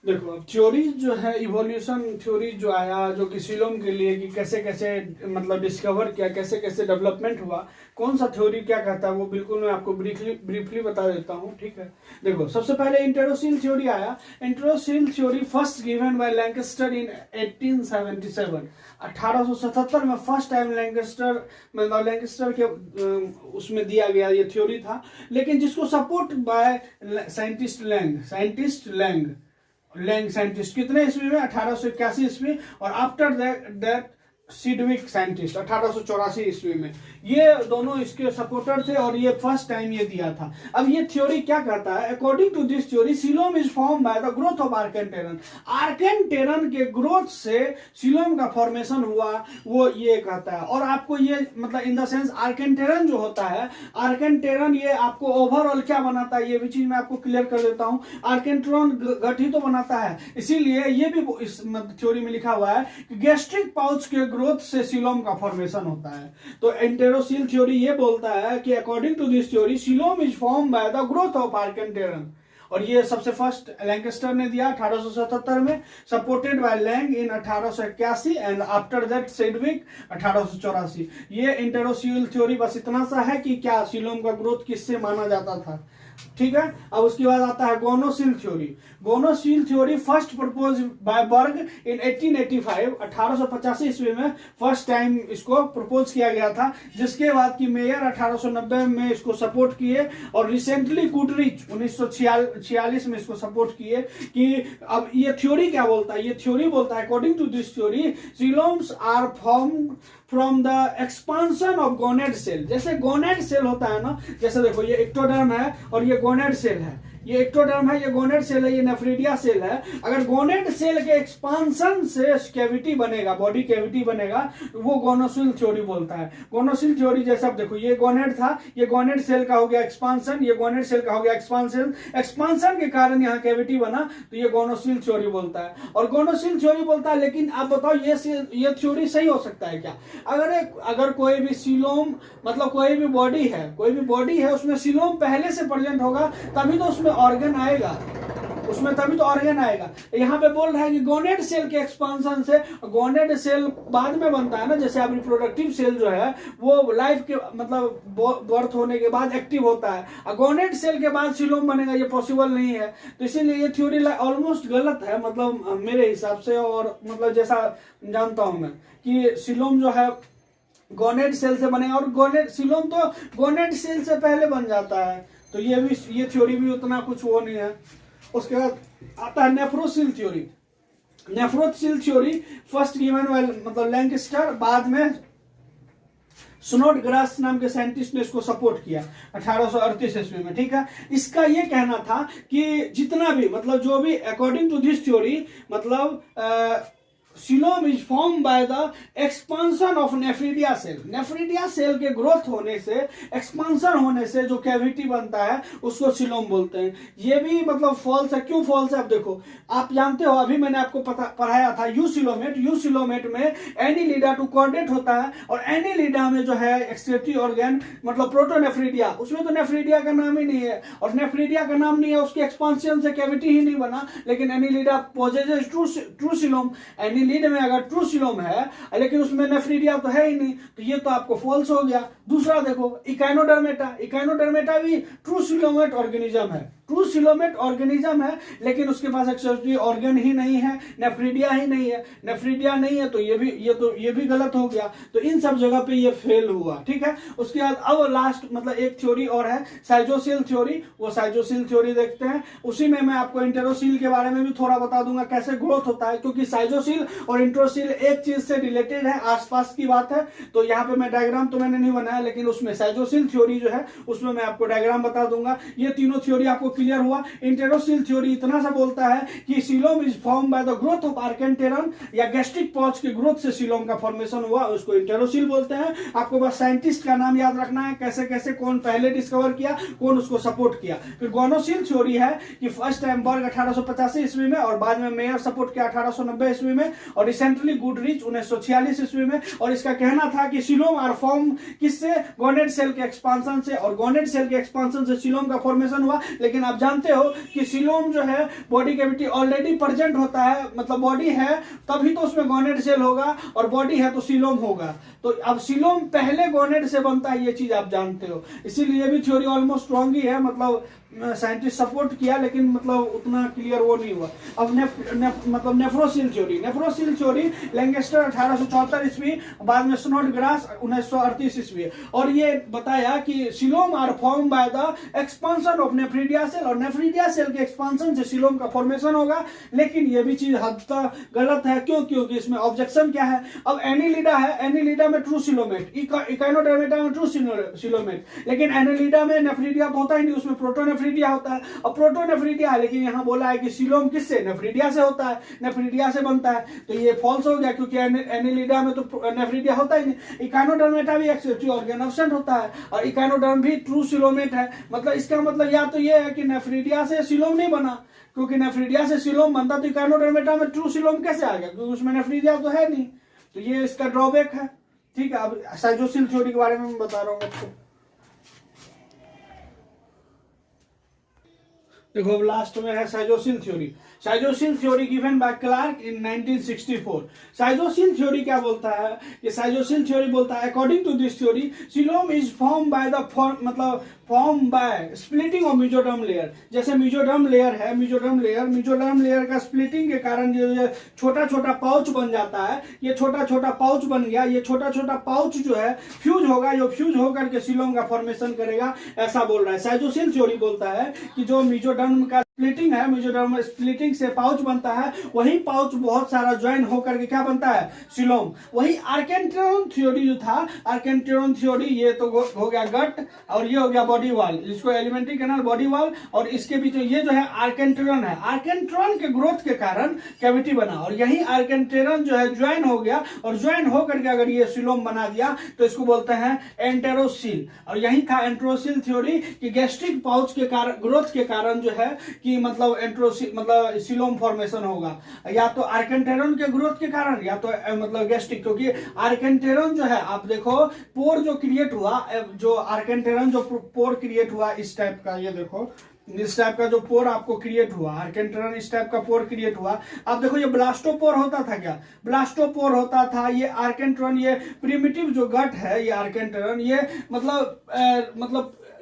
A: देखो अब थ्योरीज जो है, इवोल्यूशन थ्योरी जो आया, जो कि सिलोम के लिए कि कैसे कैसे मतलब डिस्कवर किया, कैसे कैसे डेवलपमेंट हुआ, कौन सा थ्योरी क्या कहता है वो बिल्कुल मैं आपको ब्रीफली बता देता हूँ। ठीक है, देखो सबसे पहले इंटेरोसिल थ्योरी आया। Enterocoel theory first given by Lankester in 1877, 1877 में फर्स्ट टाइम लैंकेस्टर के उसमें दिया गया ये थ्योरी था। लेकिन जिसको support by scientist Lang scientist कितने ईस्वी में, 1881 ईस्वी। और आफ्टर दैट सिडविक साइंटिस्ट 1884 ईस्वी में। ये दोनों इसके सपोर्टर थे और ये फर्स्ट टाइम ये दिया था। अब ये थ्योरी क्या कहता है, according to this theory coelom is form by the growth of archenteron. Archenteron के ग्रोथ से सिलोम का फॉर्मेशन हुआ, वो ये कहता है। और आपको ये मतलब इन द सेंस आर्केंटेरन जो होता है, आर्केंटेरन ये आपको ओवरऑल क्या बनाता है, ये भी चीज मैं आपको क्लियर कर देता हूं। आर्केंटेरन गठी तो बनाता है, इसीलिए ये भी इस थ्योरी में लिखा हुआ है कि गैस्ट्रिक पाउच के ग्रोथ से सिलोम का फॉर्मेशन होता है। तो इंटेरोसिल थ्योरी ये बोलता है कि according to this theory coelom is form by the growth of archenteron. और ये सबसे फर्स्ट लैंकेस्टर ने दिया 1877 में, supported by Lang in 1881 and after that Sedgwick 1884। ये इंटेरोसिल थ्योरी बस इतना सा है कि क्या सिलोम का ग्रोथ किससे माना जाता था। ठीक है, अब उसके बाद आता है gonocoel theory. Gonocoel theory first propose by Berg in 1885, 1885 ईस्वी में फर्स्ट टाइम इसको प्रपोज किया गया था, जिसके बाद की मेयर 1890 में इसको सपोर्ट किए और रिसेंटली कुटरिच 1946 में इसको सपोर्ट किए। कि अब ये थ्योरी क्या बोलता है, ये थ्योरी बोलता है according to this theory coeloms are formed from the expansion of gonad cell. जैसे गोनेड सेल होता है ना, जैसे देखो ये एक्टोडर्म है और ये गोनेड सेल है, ये एक्टोडर्म है, ये गोनेड सेल है, ये नेफ्रिडिया सेल है। अगर गोनेड सेल के एक्सपांशन से कैविटी बनेगा, बॉडी कैविटी बनेगा, वो गोनोसिल थ्योरी बोलता है। गोनोसिल थ्योरी जैसे अब देखो ये गोनेड था, ये गोनेड सेल का हो गया एक्सपांशन, ये गोनेड सेल का हो गया एक्सपांशन, एक्सपांशन के कारण यहाँ कैविटी बना, तो ये गोनोसिल थ्योरी बोलता है। और गोनोसिल थ्योरी बोलता है, लेकिन आप बताओ ये थ्योरी सही हो सकता है क्या। अगर कोई भी सिलोम मतलब कोई भी बॉडी है उसमें सिलोम पहले से प्रेजेंट होगा तभी तो उसमें ऑर्गन आएगा। उसमें तभी तो ऑर्गन आएगा। यहाँ पे बोल रहा है कि गोनेड सेल के एक्सपांशन से, गोनेड सेल बाद में बनता है ना, जैसे आप रिप्रोडक्टिव सेल जो है वो लाइफ के मतलब बर्थ होने के बाद एक्टिव होता है, और गोनेड सेल के बाद सीलोम बनेगा, ये पॉसिबल नहीं है। तो इसीलिए ये थ्योरी ऑलमोस्ट गलत है, मतलब मेरे हिसाब से, और मतलब जैसा जानता हूं मैं कि सीलोम जो है गोनेड सेल से बनेगा, और गोनेड सीलोम तो गोनेड सेल से पहले बन जाता है। तो ये थ्योरी भी उतना कुछ वो नहीं है। उसके बाद आता है nephrocoel theory. Nephrocoel theory first given by मतलब लैंकेस्टर, बाद में स्नोडग्रास नाम के साइंटिस्ट ने इसको सपोर्ट किया 1838 ईस्वी में, ठीक है। इसका ये कहना था कि जितना भी मतलब जो भी अकॉर्डिंग टू दिस थ्योरी मतलब coelom is form by the expansion of nephridia cell. Nephridia cell के ग्रोथ होने से, एक्सपांशन होने से जो कैविटी बनता है उसको सीलोम बोलते हैं। ये भी मतलब फॉल्स है। क्यों फॉल्स है? अब देखो, आप जानते हो अभी मैंने आपको पढ़ाया था यूसिलोमेट। यूसिलोमेट में एनीलिडा टू कॉर्डेट होता है, और एनीलिडा में जो है एक्सक्रीटरी ऑर्गन मतलब प्रोटोनेफ्रिडिया, उसमें तो नेफ्रिडिया का नाम ही नहीं है, और नेफ्रिडिया का नाम नहीं है, उसके एक्सपांशन से कैविटी ही नहीं बना। लेकिन Annelida possesses true coelom. Lead में अगर ट्रू सीलोम है लेकिन उसमें नेफ्रिडिया तो है ही नहीं, तो ये तो आपको फॉल्स हो गया। दूसरा देखो इकाइनोडर्मेटा। इकाइनोडर्मेटा भी ट्रू सीलोमेट ऑर्गेनिज्म है, ट्रू सीलोमेट ऑर्गेनिज्म है, लेकिन उसके पास एक्सक्रीटरी ऑर्गन ही नहीं है, नेफ्रिडिया ही नहीं है। नेफ्रिडिया नहीं है तो ये भी गलत हो गया। तो इन सब जगह पे ये फेल हुआ, ठीक है। उसके बाद अब लास्ट मतलब एक थ्योरी और है साइजोसिल थ्योरी। वो साइजोसिल थ्योरी देखते हैं। उसी में मैं आपको इंटेरोसिल के बारे में भी थोड़ा बता दूंगा कैसे ग्रोथ होता है, क्योंकि साइजोसिल और इंट्रोसिल एक चीज से रिलेटेड है, आसपास की बात है। तो यहाँ पे मैं डायग्राम तो मैंने नहीं बनाया, लेकिन उसमें साइजोसिल थ्योरी जो है उसमें मैं आपको डायग्राम बता दूंगा। ये तीनों थ्योरी आपको क्लियर हुआ। इंटेरोसिल थ्योरी इतना सा बोलता है कि coelom is form by the growth of archenteron या गैस्ट्रिक पाउच के ग्रोथ से सीलोम का फॉर्मेशन हुआ, उसको इंटेरोसिल बोलते हैं। आपको बस साइंटिस्ट का नाम याद रखना है, कैसे कैसे कौन पहले डिस्कवर किया, कौन उसको सपोर्ट किया। फिर गोनोसिल थ्योरी है कि फर्स्ट टाइम बर्ग 1885 ईस्वी में, और बाद में मेयर सपोर्ट किया 1890 ईस्वी में, और रिसेंटली गुडरिच 1946 ईस्वी में। और इसका कहना था कि सीलोम आर फॉर्म किससे? गोनेड सेल के एक्सपांशन से, और गोनेड सेल के एक्सपांशन से सीलोम का फॉर्मेशन हुआ। लेकिन आप जानते हो कि सीलोम जो है बॉडी कैविटी ऑलरेडी प्रेजेंट होता है, मतलब बॉडी है तभी तो उसमें गोनेड सेल होगा, और बॉडी है तो सीलोम होगा। तो अब सीलोम पहले गोनेड से बनता है, ये चीज आप जानते हो। इसीलिए ये भी थ्योरी ऑलमोस्ट रॉन्ग ही है, मतलब साइंटिस्ट सपोर्ट किया लेकिन मतलब उतना क्लियर वो नहीं हुआ। अब मतलब नेफ्रोसिल थ्योरी। नेफ्रोसिल थ्योरी लैंकेस्टर 1874 ईस्वी, बाद में स्नोडग्रास 1938 ईस्वी। और ये बताया कि coelom are form by the expansion of nephridia cell, और नेफ्रिडिया सेल के एक्सपांशन से सीलोम का फॉर्मेशन होगा। लेकिन ये भी चीज हद तक गलत है। क्यों? क्योंकि इसमें ऑब्जेक्शन क्या है? अब एनीलिडा है, एनीलिडा में ट्रू सीलोमेट, इकाइनोडर्मेटा में ट्रू सीलोमेट, लेकिन एनीलिडा में नेफ्रिडिया तो होता ही नहीं, उसमें प्रोटोनेफ्रिडिया होता है। और प्रोटोनेफ्रिडिया है, लेकिन यहाँ बोला है कि सीलोम किससे? नेफ्रिडिया से होता है, नेफ्रिडिया से बनता है। तो ये फॉल्स हो गया, क्योंकि एनीलिडा में तो नेफ्रिडिया होता ही नहीं। इकाइनोडर्मेटा भी एक्सक्रीटरी ऑर्गन एब्सेंट होता है, और इकाइनोडर्म भी ट्रू सीलोमेट है। मतलब इसका मतलब या तो ये है कि नेफ्रिडिया से सीलोम नहीं बना, क्योंकि नेफ्रिडिया से सीलोम बनता तो इकाइनोडर्मेटा में ट्रू सीलोम कैसे आ गया? क्योंकि उसमें नेफ्रिडिया तो है नहीं। तो ये इसका ड्रॉबैक है, ठीक है। अब साइजोसिल थ्योरी के बारे में मैं बता रहा हूँ आपको। देखो अब लास्ट में है साइजोसिल थ्योरी। साइजोसिल theory given by Clark in 1964। साइजोसिल थ्योरी क्या बोलता है? कि साइजोसिल थ्योरी बोलता है according to this theory coelom is form by the form by splitting of mesoderm layer. जैसे मेसोडर्म लेयर है, मेसोडर्म लेयर का स्प्लिटिंग के कारण ये छोटा छोटा पाउच बन जाता है। ये छोटा छोटा पाउच बन गया, ये छोटा छोटा पाउच जो है फ्यूज होगा, ये फ्यूज होकर के सीलोम का फॉर्मेशन करेगा, ऐसा बोल रहा है। साइजोसिल थ्योरी बोलता है कि जो मेसोडर्म का स्प्लिटिंग है, मेसोडर्म स्प्लिटिंग से पाउच बनता है, वही पाउच बहुत सारा ज्वाइन होकर के क्या बनता है? सीलोम। वही आर्केंटेरॉन थ्योरी जो था, आर्केंटेरॉन थ्योरी, ये तो हो गया गट, और ये हो गया बॉडी वॉल, जिसको एलिमेंट्री कैनाल, बॉडी वॉल, और इसके बीच में ये जो है आर्केंटेरॉन है। आर्केंटेरॉन के ग्रोथ के कारण कैविटी बना, और यही आर्केंटेरॉन जो है ज्वाइन हो गया, और ज्वाइन होकर के अगर ये सीलोम बना दिया तो इसको बोलते हैं एंटेरोसिल। और यही था एंटेरोसिल थ्योरी कि गैस्ट्रिक पाउच के कारण, ग्रोथ के कारण जो है कि मतलब मतलब सीलोम फॉर्मेशन होगा, या तो आर्केंटेरॉन के ग्रोथ के कारण, या तो मतलब गैस्ट्रिक। क्योंकि आर्केंटेरॉन जो है, आप देखो पोर जो क्रिएट हुआ, जो आर्केंटेरॉन जो पोर क्रिएट हुआ इस टाइप का, ये देखो इस टाइप का जो पोर आपको क्रिएट हुआ, आर्केंटरन इस टाइप का पोर क्रिएट हुआ। अब देखो ये ब्लास्टोपोर होता था क्या, ब्लास्टोपोर होता था। ये आर्केंटरन, ये प्रिमिटिव जो गट है ये आर्केंटरन, ये मतलब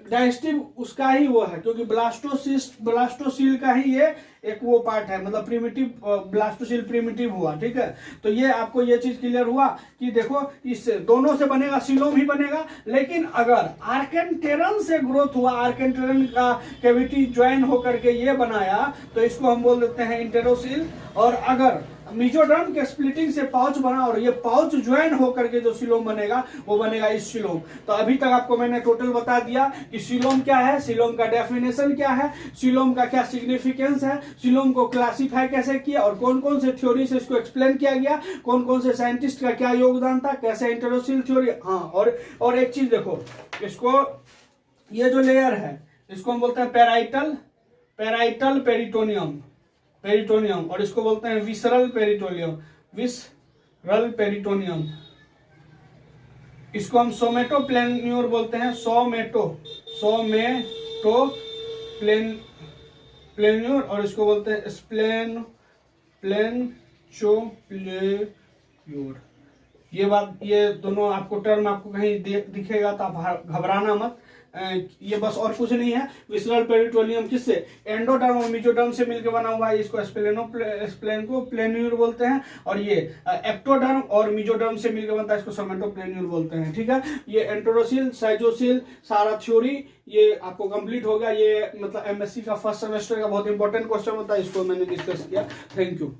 A: डाइजेस्टिव उसका ही वो है, क्योंकि ब्लास्टोसील का ही ये एक वो पार्ट है, मतलब प्रिमिटिव ब्लास्टोसील प्रिमिटिव हुआ। ठीक है, तो ये आपको ये चीज क्लियर हुआ कि देखो इस दोनों से बनेगा सीलोम ही बनेगा। लेकिन अगर आर्केंटेरन से ग्रोथ हुआ, आर्केंटेरन का कैविटी ज्वाइन होकर के ये बनाया, तो इसको हम बोल देते हैं इंटेरोसील। और अगर मेसोडर्म के स्प्लिटिंग से पाउच बना और ये पाउच ज्वाइन होकर के जो सीलोम बनेगा वो बनेगा इस सीलोम। तो अभी तक आपको मैंने टोटल बता दिया कि सीलोम क्या है, सीलोम का डेफिनेशन क्या है, सीलोम का क्या सिग्निफिकेंस है, सीलोम को क्लासिफाई कैसे किया और कौन कौन से थ्योरी से इसको एक्सप्लेन किया गया, कौन कौन से साइंटिस्ट का क्या योगदान था, कैसे इंटेरोसील थ्योरी। हाँ, और एक चीज देखो, इसको ये जो लेयर है इसको हम बोलते हैं पेराइटल पेरिटोनियम, और इसको बोलते हैं विसरल पेरिटोनियम। इसको हम सोमेटोप्लेन्यूर बोलते हैं, सोमेटोप्लेन्यूर, और इसको बोलते हैं स्प्लेनचोप्लेन्यूर। ये दोनों आपको टर्म आपको कहीं दिखेगा तो आप घबराना मत, ये बस और कुछ नहीं है। विसरल पेरिटोनियम किससे, एंडोडर्म और मेसोडर्म से मिलकर बना हुआ है, इसको स्प्लेनोप्लेन्यूर बोलते हैं। और ये एक्टोडर्म और मेसोडर्म से मिलकर बनता है, इसको सोमेटोप्लेन्यूर बोलते हैं। ठीक है, ये एंटेरोसील साइटोसील सारा थ्योरी ये आपको कंप्लीट हो गया। ये मतलब एमएससी का फर्स्ट सेमेस्टर का बहुत इंपॉर्टेंट क्वेश्चन होता है, इसको मैंने डिस्कस किया। Thank you.